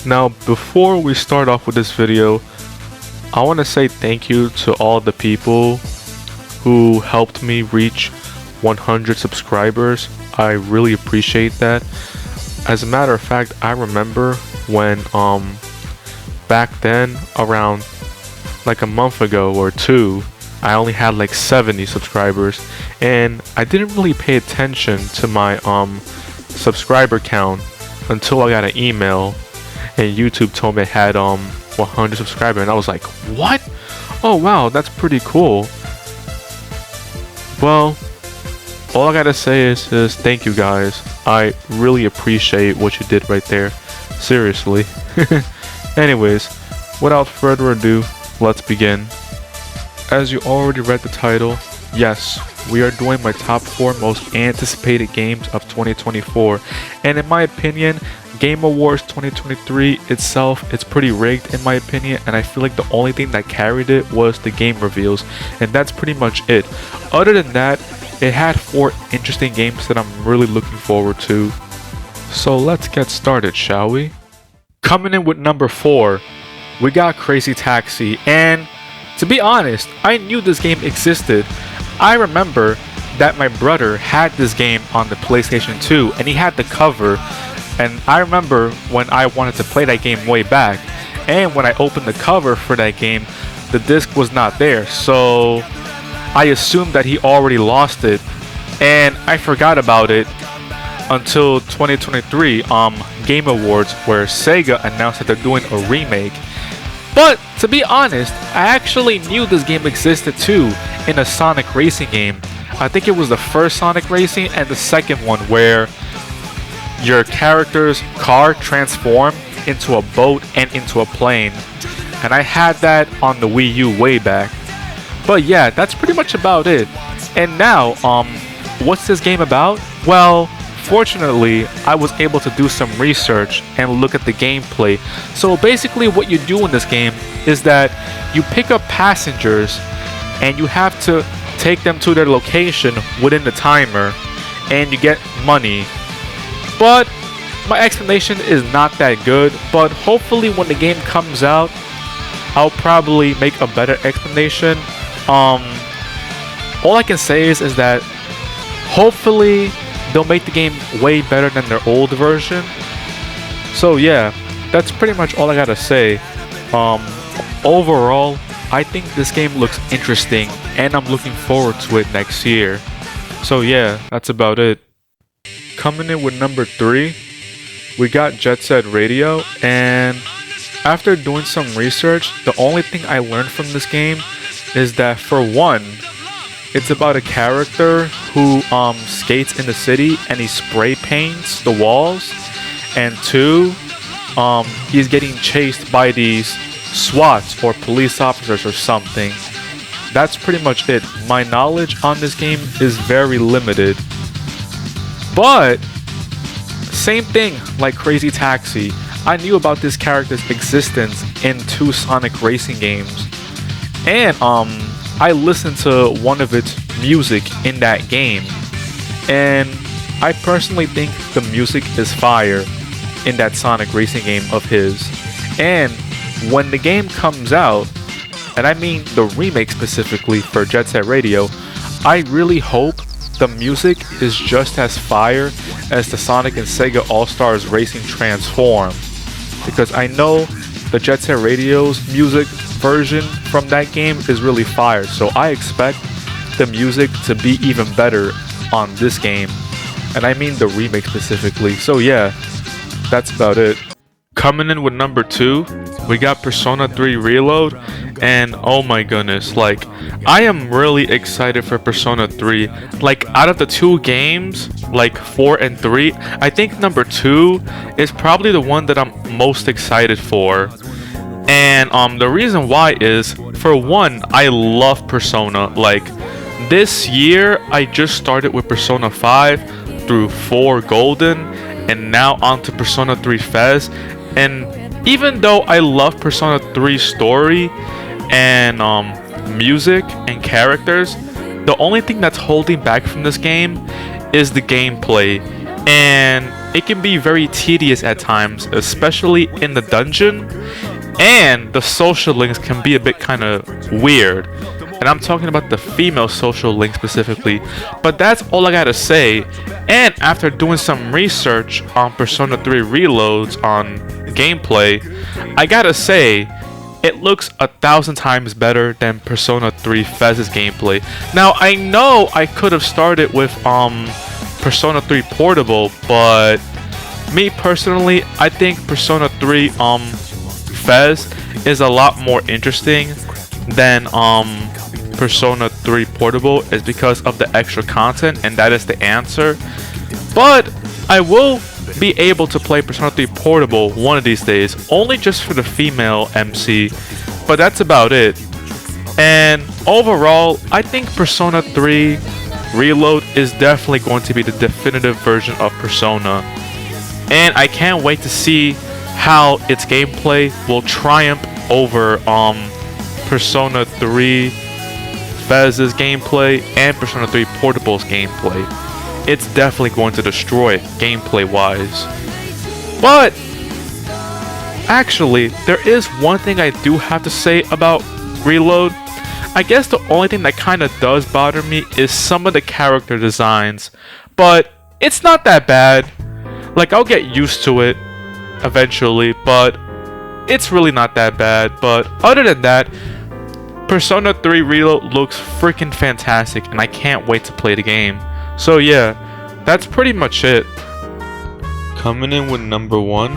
Now, before we start off with this video, I want to say thank you to all the people who helped me reach 100 subscribers. I really appreciate that. As a matter of fact, I remember when back then, around like a month ago or two, I only had like 70 subscribers, and I didn't really pay attention to my subscriber count until I got an email and YouTube told me I had 100 subscribers, and I was like, what? Oh wow, that's pretty cool. Well, all I gotta say is thank you guys. I really appreciate what you did right there. Seriously. Anyways, without further ado, let's begin. As you already read the title, yes, we are doing my top 4 most anticipated games of 2024. And in my opinion, Game Awards 2023 itself, it's pretty rigged in my opinion, and I feel like the only thing that carried it was the game reveals, and that's pretty much it. Other than that, it had 4 interesting games that I'm really looking forward to. So let's get started, shall we? Coming in with number 4, we got Crazy Taxi, and to be honest, I knew this game existed. I remember that my brother had this game on the PlayStation 2 and he had the cover, and I remember when I wanted to play that game way back, and when I opened the cover for that game, the disc was not there, so I assumed that he already lost it, and I forgot about it until 2023 Game Awards, where Sega announced that they're doing a remake. But to be honest, I actually knew this game existed too in a Sonic Racing game. I think it was the first Sonic Racing and the second one where your character's car transformed into a boat and into a plane. And I had that on the Wii U way back. But yeah, that's pretty much about it. And now, what's this game about? Well, fortunately, I was able to do some research and look at the gameplay. So basically what you do in this game is that you pick up passengers and you have to take them to their location within the timer, and you get money. But my explanation is not that good, but hopefully when the game comes out, I'll probably make a better explanation. All I can say is that hopefully they'll make the game way better than their old version. So yeah, that's pretty much all I gotta say. Overall, I think this game looks interesting and I'm looking forward to it next year. So yeah, that's about it. Coming in with number 3, we got Jet Set Radio, and after doing some research, the only thing I learned from this game is that, for one, it's about a character who skates in the city and he spray paints the walls, and 2, he's getting chased by these SWATs or police officers or something. That's pretty much it. My knowledge on this game is very limited. But same thing like Crazy Taxi, I knew about this character's existence in 2 Sonic Racing games, and I listened to one of its music in that game, and I personally think the music is fire in that Sonic Racing game of his. And when the game comes out, and I mean the remake specifically for Jet Set Radio, I really hope the music is just as fire as the Sonic and Sega All-Stars Racing Transform, because I know the Jet Set Radio's music version from that game is really fire, so I expect the music to be even better on this game, and I mean the remake specifically. So yeah, that's about it. Coming in with number 2, we got Persona 3 Reload, and oh my goodness, like, I am really excited for Persona 3. Like, out of the 2 games, like 4 and 3, I think number 2 is probably the one that I'm most excited for. And the reason why is, for one, I love Persona. Like, this year I just started with Persona 5 through 4 Golden, and now on to Persona 3 Fez. And even though I love Persona 3 story and music and characters, the only thing that's holding back from this game is the gameplay. And it can be very tedious at times, especially in the dungeon, and the social links can be a bit kind of weird. And I'm talking about the female social link specifically. But that's all I gotta say. And after doing some research on Persona 3 Reloads on gameplay, I gotta say, it looks 1,000 times better than Persona 3 Fez's gameplay. Now, I know I could have started with Persona 3 Portable, but me personally, I think Persona 3 Fez is a lot more interesting than Persona 3 Portable, is because of the extra content, and that is the answer. But I will be able to play Persona 3 Portable one of these days, only just for the female MC, but that's about it. And overall, I think Persona 3 Reload is definitely going to be the definitive version of Persona, and I can't wait to see how its gameplay will triumph over Persona 3 Fez's gameplay and Persona 3 Portable's gameplay. It's definitely going to destroy it gameplay wise. But actually, there is one thing I do have to say about Reload. I guess the only thing that kind of does bother me is some of the character designs, but it's not that bad. Like, I'll get used to it eventually, but it's really not that bad. But other than that, Persona 3 Reload looks freaking fantastic, and I can't wait to play the game. So yeah, that's pretty much it. Coming in with number 1.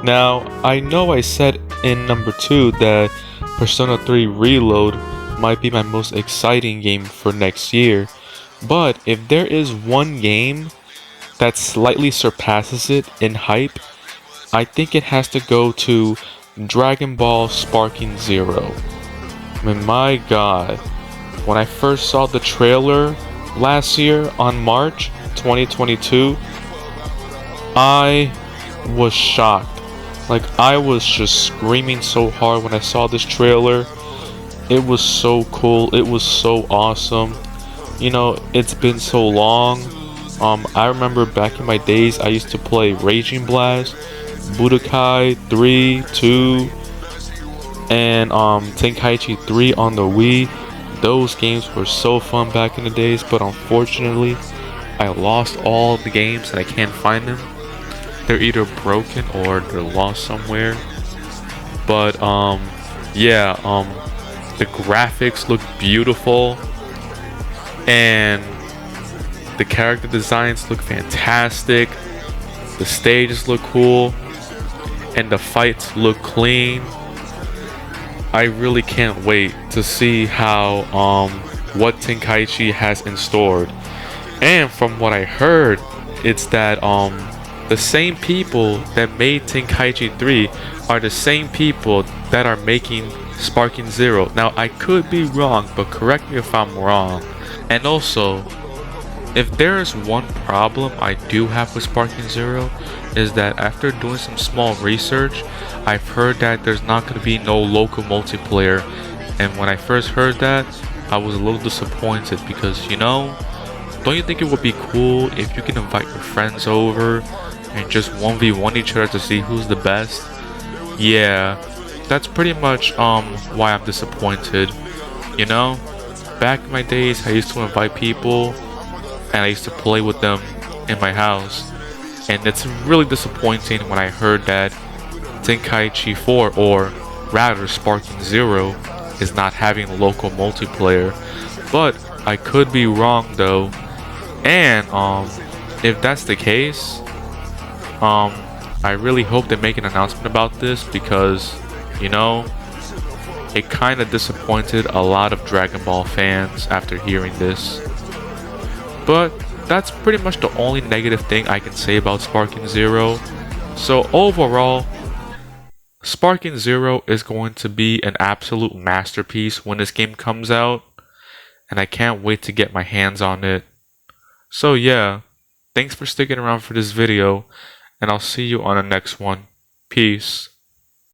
Now, I know I said in number 2 that Persona 3 Reload might be my most exciting game for next year, but if there is one game that slightly surpasses it in hype, I think it has to go to Dragon Ball Sparking Zero. I mean, my god, when I first saw the trailer last year on March 2022, I was shocked. Like, I was just screaming so hard when I saw this trailer. It was so cool. It was so awesome. You know, it's been so long. I remember back in my days, I used to play Raging Blast, Budokai 3, 2, and Tenkaichi 3 on the Wii. Those games were so fun back in the days, but unfortunately, I lost all the games and I can't find them. They're either broken or they're lost somewhere. But yeah, the graphics look beautiful, and the character designs look fantastic. The stages look cool, and the fights look clean. I really can't wait to see how what Tenkaichi has in store. And from what I heard, it's that the same people that made Tenkaichi 3 are the same people that are making Sparking Zero. Now, I could be wrong, but correct me if I'm wrong. And also, if there is one problem I do have with Sparking Zero, is that after doing some small research, I've heard that there's not going to be no local multiplayer. And when I first heard that, I was a little disappointed, because, you know, don't you think it would be cool if you can invite your friends over and just 1v1 each other to see who's the best? Yeah, that's pretty much why I'm disappointed. You know, back in my days, I used to invite people and I used to play with them in my house, and it's really disappointing when I heard that Tenkaichi 4, or rather Sparking Zero, is not having local multiplayer. But I could be wrong though, and if that's the case, I really hope they make an announcement about this, because, you know, it kind of disappointed a lot of Dragon Ball fans after hearing this. But that's pretty much the only negative thing I can say about Sparking Zero. So overall, Sparking Zero is going to be an absolute masterpiece when this game comes out, and I can't wait to get my hands on it. So yeah, thanks for sticking around for this video, and I'll see you on the next one. Peace.